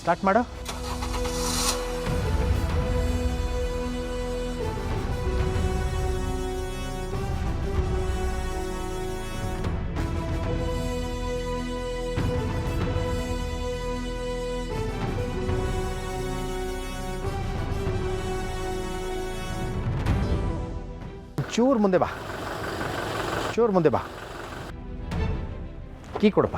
Start ಮಾಡು. ಚೂರು ಮುಂದೆ ಬಾ, ಚೂರು ಮುಂದೆ ಬಾ. ಕೀ ಕೊಡಪ್ಪ.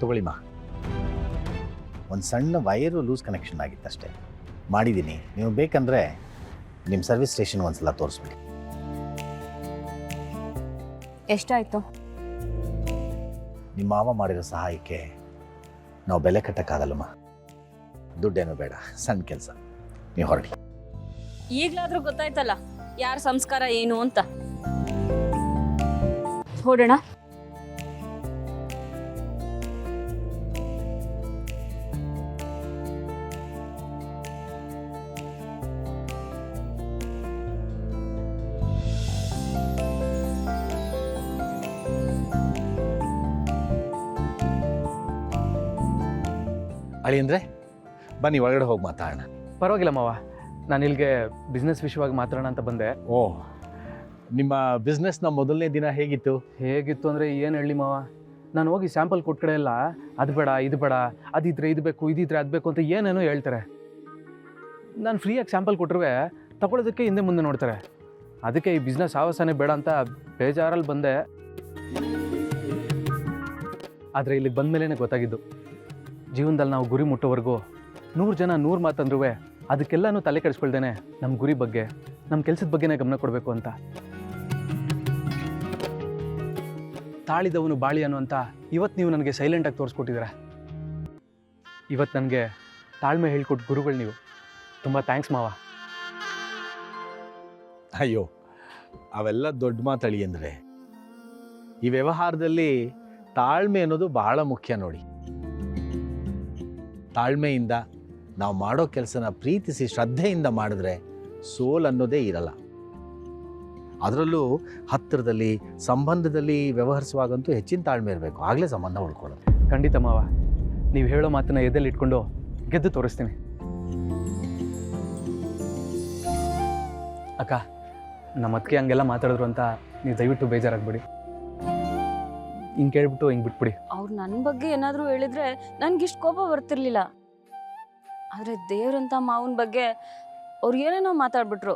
ತಗೊಳ್ಳಿಮ್ಮ. ಒಂದು ಸಣ್ಣ ವೈರು ಲೂಸ್ ಕನೆಕ್ಷನ್ ಆಗಿತ್ತಷ್ಟೇ, ಮಾಡಿದ್ದೀನಿ. ನೀವು ಬೇಕಂದರೆ ನಿಮ್ಮ ಸರ್ವಿಸ್ ಸ್ಟೇಷನ್ ಒಂದ್ಸಲ ತೋರಿಸ್ಬಿಡಿ. ಎಷ್ಟಾಯಿತು? ನಿಮ್ಮ ಮಾವ ಮಾಡಿರೋ ಸಹಾಯಕ್ಕೆ ನಾವು ಬೆಲೆ ಕಟ್ಟಕ್ಕಾಗಲ್ಲಮ್ಮ. ದುಡ್ಡೇನೋ ಬೇಡ, ಸಣ್ಣ ಕೆಲಸ, ನೀವು ಹೊರಡಿ. ಈಗಲಾದ್ರೂ ಗೊತ್ತಾಯ್ತಲ್ಲ ಯಾರ ಸಂಸ್ಕಾರ ಏನು ಅಂತ. ಹೊರಡೋಣ. ಅಳಿ ಅಂದರೆ ಬನ್ನಿ ಒಳಗಡೆ ಹೋಗಿ ಮಾತಾಡೋಣ. ಪರವಾಗಿಲ್ಲ ಮಾವ, ನಾನು ಇಲ್ಲಿಗೆ ಬಿಸ್ನೆಸ್ ವಿಷಯವಾಗಿ ಮಾತಾಡೋಣ ಅಂತ ಬಂದೆ. ಓ, ನಿಮ್ಮ ಬಿಸ್ನೆಸ್ನ ಮೊದಲನೇ ದಿನ ಹೇಗಿತ್ತು? ಹೇಗಿತ್ತು ಅಂದರೆ ಏನು ಹೇಳಿ ಮಾವ, ನಾನು ಹೋಗಿ ಸ್ಯಾಂಪಲ್ ಕೊಟ್ಟ ಕಡೆ ಎಲ್ಲ ಅದು ಬೇಡ ಇದು ಬೇಡ, ಅದಿದ್ರೆ ಇದು ಬೇಕು ಇದಿದ್ರೆ ಅದು ಬೇಕು ಅಂತ ಏನೇನೋ ಹೇಳ್ತಾರೆ. ನಾನು ಫ್ರೀಯಾಗಿ ಸ್ಯಾಂಪಲ್ ಕೊಟ್ಟರು ತಗೊಳ್ಳೋದಕ್ಕೆ ಹಿಂದೆ ಮುಂದೆ ನೋಡ್ತಾರೆ. ಅದಕ್ಕೆ ಈ ಬಿಸ್ನೆಸ್ ಆವಸನೆ ಬೇಡ ಅಂತ ಬೇಜಾರಲ್ಲಿ ಬಂದೆ. ಆದರೆ ಇಲ್ಲಿಗೆ ಬಂದ ಮೇಲೇ ಗೊತ್ತಾಗಿದ್ದು, ಜೀವನದಲ್ಲಿ ನಾವು ಗುರಿ ಮುಟ್ಟೋವರೆಗೂ 100 ಜನ 100 ಮಾತಂದ್ರೂ ಅದಕ್ಕೆಲ್ಲನೂ ತಲೆ ಕೆಡಿಸ್ಕೊಳ್ದೇನೆ ನಮ್ಮ ಗುರಿ ಬಗ್ಗೆ, ನಮ್ಮ ಕೆಲಸದ ಬಗ್ಗೆನೇ ಗಮನ ಕೊಡಬೇಕು ಅಂತ. ತಾಳಿದವನು ಬಾಳಿ ಅನ್ನುವಂತ ಇವತ್ತು ನೀವು ನನಗೆ ಸೈಲೆಂಟಾಗಿ ತೋರಿಸ್ಕೊಟ್ಟಿದ್ದೀರ. ಇವತ್ತು ನನಗೆ ತಾಳ್ಮೆ ಹೇಳ್ಕೊಟ್ಟು ಗುರುಗಳು ನೀವು. ತುಂಬ ಥ್ಯಾಂಕ್ಸ್ ಮಾವ. ಅಯ್ಯೋ, ಅವೆಲ್ಲ ದೊಡ್ಡ ಮಾತಳಿ ಅಂದರೆ ಈ ವ್ಯವಹಾರದಲ್ಲಿ ತಾಳ್ಮೆ ಅನ್ನೋದು ಬಹಳ ಮುಖ್ಯ ನೋಡಿ. ತಾಳ್ಮೆಯಿಂದ ನಾವು ಮಾಡೋ ಕೆಲಸನ ಪ್ರೀತಿಸಿ ಶ್ರದ್ಧೆಯಿಂದ ಮಾಡಿದ್ರೆ ಸೋಲ್ ಅನ್ನೋದೇ ಇರಲ್ಲ. ಅದರಲ್ಲೂ ಹತ್ತಿರದಲ್ಲಿ ಸಂಬಂಧದಲ್ಲಿ ವ್ಯವಹರಿಸುವಾಗಂತೂ ಹೆಚ್ಚಿನ ತಾಳ್ಮೆ ಇರಬೇಕು, ಆಗಲೇ ಸಂಬಂಧ ಉಳ್ಕೊಳ್ಳೋದು. ಖಂಡಿತ ಮಾವ, ನೀವು ಹೇಳೋ ಮಾತನ್ನ ಎದೆಲ್ಲಿ ಇಟ್ಕೊಂಡು ಗೆದ್ದು ತೋರಿಸ್ತೀನಿ. ಅಕ್ಕ, ನಮ್ಮ ಅದಕ್ಕೆ ಹಂಗೆಲ್ಲ ಮಾತಾಡಿದ್ರು ಅಂತ ನೀವು ದಯವಿಟ್ಟು ಬೇಜಾರಾಗ್ಬಿಡಿ. ಹಿಂಗೆ ಕೇಳ್ಬಿಟ್ಟು ಹಿಂಗೆ ಬಿಟ್ಬಿಡಿ. ಅವ್ರು ನನ್ನ ಬಗ್ಗೆ ಏನಾದರೂ ಹೇಳಿದ್ರೆ ನನ್ಗಿಷ್ಟು ಕೋಪ ಬರ್ತಿರ್ಲಿಲ್ಲ. ಆದರೆ ದೇವ್ರಂತ ಮಾವನ ಬಗ್ಗೆ ಅವ್ರು ಏನೇನೋ ಮಾತಾಡ್ಬಿಟ್ರು,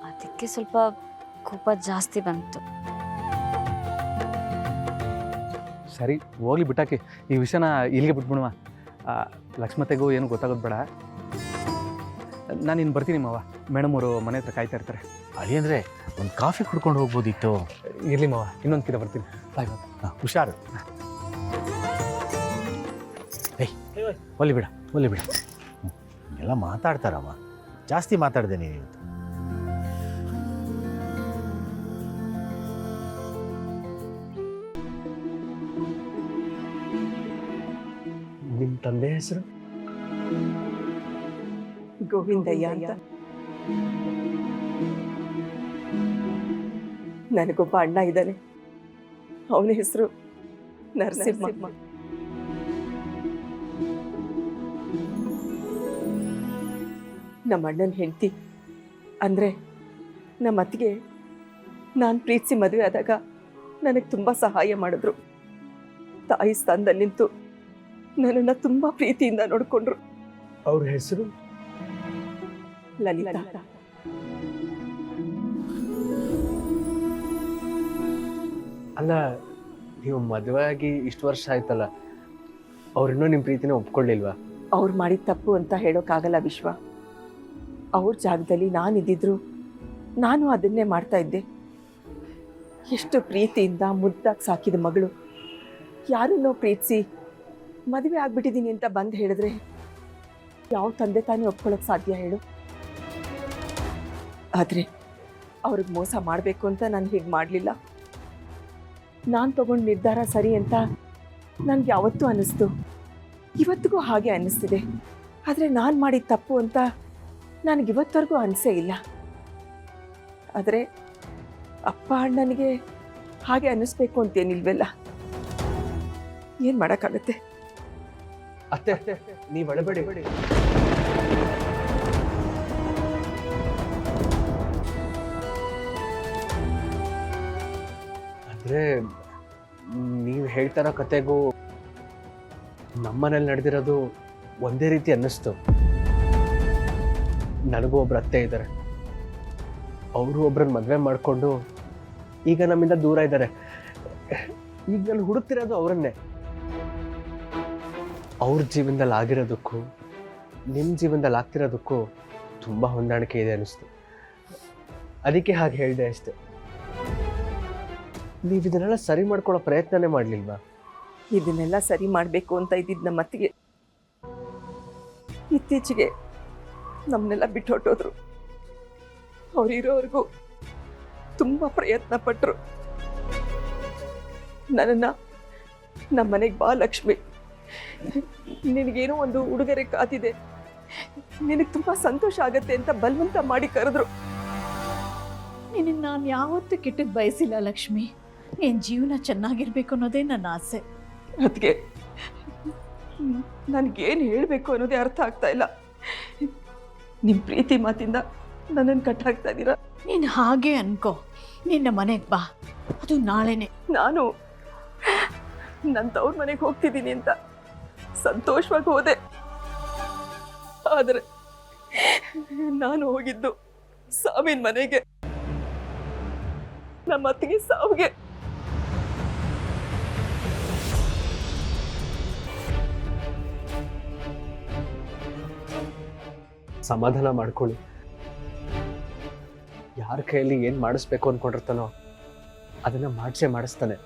ಅದಕ್ಕೆ ಸ್ವಲ್ಪ ಕೋಪ ಜಾಸ್ತಿ ಬಂತು. ಸರಿ ಹೋಗ್ಲಿ ಬಿಟ್ಟಾಕಿ, ಈ ವಿಷಯನ ಇಲ್ಲಿಗೆ ಬಿಟ್ಬಿಡುವ. ಲಕ್ಷ್ಮತೆಗೂ ಏನು ಗೊತ್ತಾಗೋದು ಬೇಡ. ನಾನು ಇನ್ನು ಬರ್ತೀನಿ ಮಾವ, ಮೇಡಮ್ ಅವರು ಮನೆ ಹತ್ರ ಕಾಯ್ತಾ ಇರ್ತಾರೆ. ಅಳಿ ಅಂದರೆ ಒಂದು ಕಾಫಿ ಕುಡ್ಕೊಂಡು ಹೋಗ್ಬೋದಿತ್ತು. ಇರಲಿ ಮಾವ, ಇನ್ನೊಂದು ಕಿದ ಬರ್ತೀನಿ. ಬಾಯ್ ಬಾಯ್. ಹುಷಾರು. ಏಯ್, ಒಲ್ಲಿ ಬಿಡ, ಒಲ್ಲಿ ಬಿಡ. ಎಲ್ಲ ಮಾತಾಡ್ತಾರಮ್ಮ, ಜಾಸ್ತಿ ಮಾತಾಡ್ದೆ ನೀನು ಇವತ್ತು. ನಿಮ್ಮ ತಂದೆ ಹೆಸರು? ಗೋವಿಂದಯ್ಯ ಅಂತ. ನನಗೊಬ್ಬ ಅಣ್ಣ ಇದ್ದಾನೆ, ಅವನ ಹೆಸರು ನರಸಿಂಹ. ನಮ್ಮ ಅಣ್ಣನ ಹೆಂಡತಿ ಅಂದರೆ ನಮ್ಮ ಅತ್ತಿಗೆ ನಾನು ಪ್ರೀತಿಸಿ ಮದುವೆ ಆದಾಗ ನನಗೆ ತುಂಬ ಸಹಾಯ ಮಾಡಿದ್ರು. ತಾಯಿ ಸ್ಥಾನದಲ್ಲಿ ನಿಂತು ನನ್ನನ್ನು ತುಂಬ ಪ್ರೀತಿಯಿಂದ ನೋಡಿಕೊಂಡ್ರು. ಅವ್ರ ಹೆಸರು? ಲಲಿತಾ. ಅಲ್ಲ, ನೀವು ಮದುವೆ ಆಗಿ ಇಷ್ಟು ವರ್ಷ ಆಯ್ತಲ್ಲ, ಅವ್ರಿನ್ನೂ ನಿಮ್ಮ ಪ್ರೀತಿನ ಒಪ್ಕೊಳ್ಳಿಲ್ವಾ? ಅವ್ರು ಮಾಡಿದ ತಪ್ಪು ಅಂತ ಹೇಳೋಕ್ಕಾಗಲ್ಲ ವಿಶ್ವ. ಅವ್ರ ಜಾಗದಲ್ಲಿ ನಾನಿದ್ದಿದ್ರು ನಾನು ಅದನ್ನೇ ಮಾಡ್ತಾ ಇದ್ದೆ. ಎಷ್ಟು ಪ್ರೀತಿಯಿಂದ ಮುದ್ದಾಗಿ ಸಾಕಿದ ಮಗಳು ಯಾರನ್ನೋ ಪ್ರೀತಿಸಿ ಮದುವೆ ಆಗ್ಬಿಟ್ಟಿದ್ದೀನಿ ಅಂತ ಬಂದು ಹೇಳಿದ್ರೆ ಯಾವ ತಂದೆ ತಾನೇ ಒಪ್ಕೊಳ್ಳೋಕೆ ಸಾಧ್ಯ ಹೇಳು? ಆದರೆ ಅವ್ರಿಗೆ ಮೋಸ ಮಾಡಬೇಕು ಅಂತ ನಾನು ಹೀಗೆ ಮಾಡಲಿಲ್ಲ. ನಾನು ತಗೊಂಡು ನಿರ್ಧಾರ ಸರಿ ಅಂತ ನನಗೆ ಯಾವತ್ತೂ ಅನ್ನಿಸ್ತು, ಇವತ್ತಿಗೂ ಹಾಗೆ ಅನ್ನಿಸ್ತಿದೆ. ಆದರೆ ನಾನು ಮಾಡಿದ ತಪ್ಪು ಅಂತ ನನಗಿವತ್ತವರೆಗೂ ಅನಿಸೇ ಇಲ್ಲ. ಆದರೆ ಅಪ್ಪ ಅಣ್ಣನಿಗೆ ಹಾಗೆ ಅನ್ನಿಸ್ಬೇಕು ಅಂತೇನಿಲ್ವಲ್ಲ. ಏನು ಮಾಡೋಕ್ಕಾಗತ್ತೆ? ಅತ್ತೆ ನೀವು ಅಳಬೇಡಿ. ಅಂದ್ರೆ ನೀವು ಹೇಳ್ತಾರೋ ಕತೆಗೂ ನಮ್ಮನೇಲಿ ನಡೆದಿರೋದು ಒಂದೇ ರೀತಿ ಅನ್ನಿಸ್ತು. ನನಗೂ ಒಬ್ರು ಅತ್ತೆ ಇದ್ದಾರೆ. ಅವರು ಒಬ್ರನ್ನ ಮದುವೆ ಮಾಡಿಕೊಂಡು ಈಗ ನಮ್ಮಿಂದ ದೂರ ಇದ್ದಾರೆ. ಈಗ ನಾನು ಹುಡುಕ್ತಿರೋದು ಅವರನ್ನೇ. ಅವ್ರ ಜೀವನದಲ್ಲಿ ಆಗಿರೋದಕ್ಕೂ ನಿಮ್ಮ ಜೀವನದಲ್ಲಿ ಆಗ್ತಿರೋದಕ್ಕೂ ತುಂಬ ಹೊಂದಾಣಿಕೆ ಇದೆ ಅನ್ನಿಸ್ತು. ಅದಕ್ಕೆ ಹಾಗೆ ಹೇಳಿದೆ ಅಷ್ಟೆ. ನೀವು ಇದನ್ನೆಲ್ಲ ಸರಿ ಮಾಡ್ಕೊಳ್ಳೋ ಪ್ರಯತ್ನನೇ ಮಾಡಲಿಲ್ವಾ? ಇದನ್ನೆಲ್ಲ ಸರಿ ಮಾಡಬೇಕು ಅಂತ ಇದ್ದಿದ್ದು ನಮ್ಮ ಅತ್ತಿಗೆ ಇತ್ತೀಚೆಗೆ ನಮ್ಮನ್ನೆಲ್ಲ ಬಿಟ್ಟು ಹೊಟ್ಟೋದ್ರು. ಅವರಿರೋವರೆಗೂ ತುಂಬ ಪ್ರಯತ್ನ ಪಟ್ಟರು. ನನ್ನನ್ನು ನಮ್ಮ ಮನೆಗೆ ಬಾ ಲಕ್ಷ್ಮಿ, ನಿನಗೇನೋ ಒಂದು ಉಡುಗೊರೆ ಕಾತಿದೆ, ನಿನಗೆ ತುಂಬ ಸಂತೋಷ ಆಗತ್ತೆ ಅಂತ ಬಲವಂತ ಮಾಡಿ ಕರೆದ್ರು. ನಿನಗೆ ನಾನು ಯಾವತ್ತೂ ಕೆಟ್ಟದ್ದು ಬಯಸಿಲ್ಲ ಲಕ್ಷ್ಮಿ. ನಿನ್ನ ಜೀವನ ಚೆನ್ನಾಗಿರ್ಬೇಕು ಅನ್ನೋದೇ ನನ್ನ ಆಸೆ. ಅದಕ್ಕೆ ನನಗೇನು ಹೇಳಬೇಕು ಅನ್ನೋದೇ ಅರ್ಥ ಆಗ್ತಾ ಇಲ್ಲ. ನಿಮ್ಮ ಪ್ರೀತಿ ಮಾತಿಂದ ನನ್ನನ್ನು ಕಟ್ಟಾಗ್ತಾ ಇದ್ದೀರಾ. ನೀನು ಹಾಗೆ ಅನ್ಕೋ. ನಿನ್ನ ಮನೆಗೆ ಬಾ, ಅದು ನಾಳೆನೆ. ನಾನು ನನ್ನ ತವ್ರ ಮನೆಗೆ ಹೋಗ್ತಿದ್ದೀನಿ ಅಂತ ಸಂತೋಷವಾಗಿ ಹೋದೆ. ಆದರೆ ನಾನು ಹೋಗಿದ್ದು ಸಾವಿನ ಮನೆಗೆ, ನಮ್ಮ ಅತ್ತಿಗೆ ಸಾವಿಗೆ. ಸಮಾಧಾನ ಮಾಡ್ಕೊಳ್ಳಿ. ಯಾರ ಕೈಯಲ್ಲಿ ಏನು ಮಾಡಿಸ್ಬೇಕು ಅಂದ್ಕೊಂಡಿರ್ತಾನೋ ಅದನ್ನು ಮಾಡಿಸ್ತಾನೆ.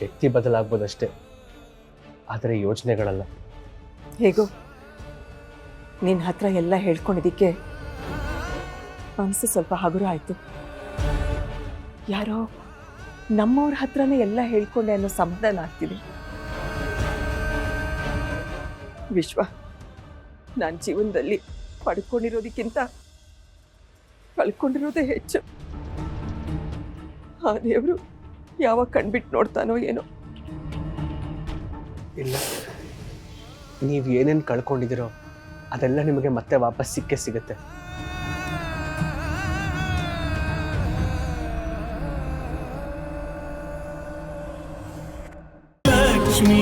ವ್ಯಕ್ತಿ ಬದಲಾಗ್ಬೋದಷ್ಟೇ, ಆದರೆ ಯೋಚನೆಗಳಲ್ಲ. ಹೇಗೋ ನಿನ್ನ ಹತ್ರ ಎಲ್ಲ ಹೇಳ್ಕೊಂಡಿದ್ದಕ್ಕೆ ಮನಸ್ಸು ಸ್ವಲ್ಪ ಹಗುರ ಆಯಿತು. ಯಾರೋ ನಮ್ಮವ್ರ ಹತ್ರನೇ ಎಲ್ಲ ಹೇಳ್ಕೊಂಡೆ ಅನ್ನೋ ಸಮಾಧಾನ ಆಗ್ತಿದೆ. ವಿಶ್ವ, ನಾನು ಜೀವನದಲ್ಲಿ ಪಡ್ಕೊಂಡಿರೋದಕ್ಕಿಂತ ಕಳ್ಕೊಂಡಿರೋದೇ ಹೆಚ್ಚು. ಆ ದೇವರು ಯಾವಾಗ ಕಣ್ಬಿಟ್ಟು ನೋಡ್ತಾನೋ ಏನೋ. ಇಲ್ಲ, ನೀವು ಏನೇನು ಕಳ್ಕೊಂಡಿದ್ದೀರೋ ಅದೆಲ್ಲ ನಿಮಗೆ ಮತ್ತೆ ವಾಪಸ್ ಸಿಕ್ಕೇ ಸಿಗುತ್ತೆ. ಲಕ್ಷ್ಮೀ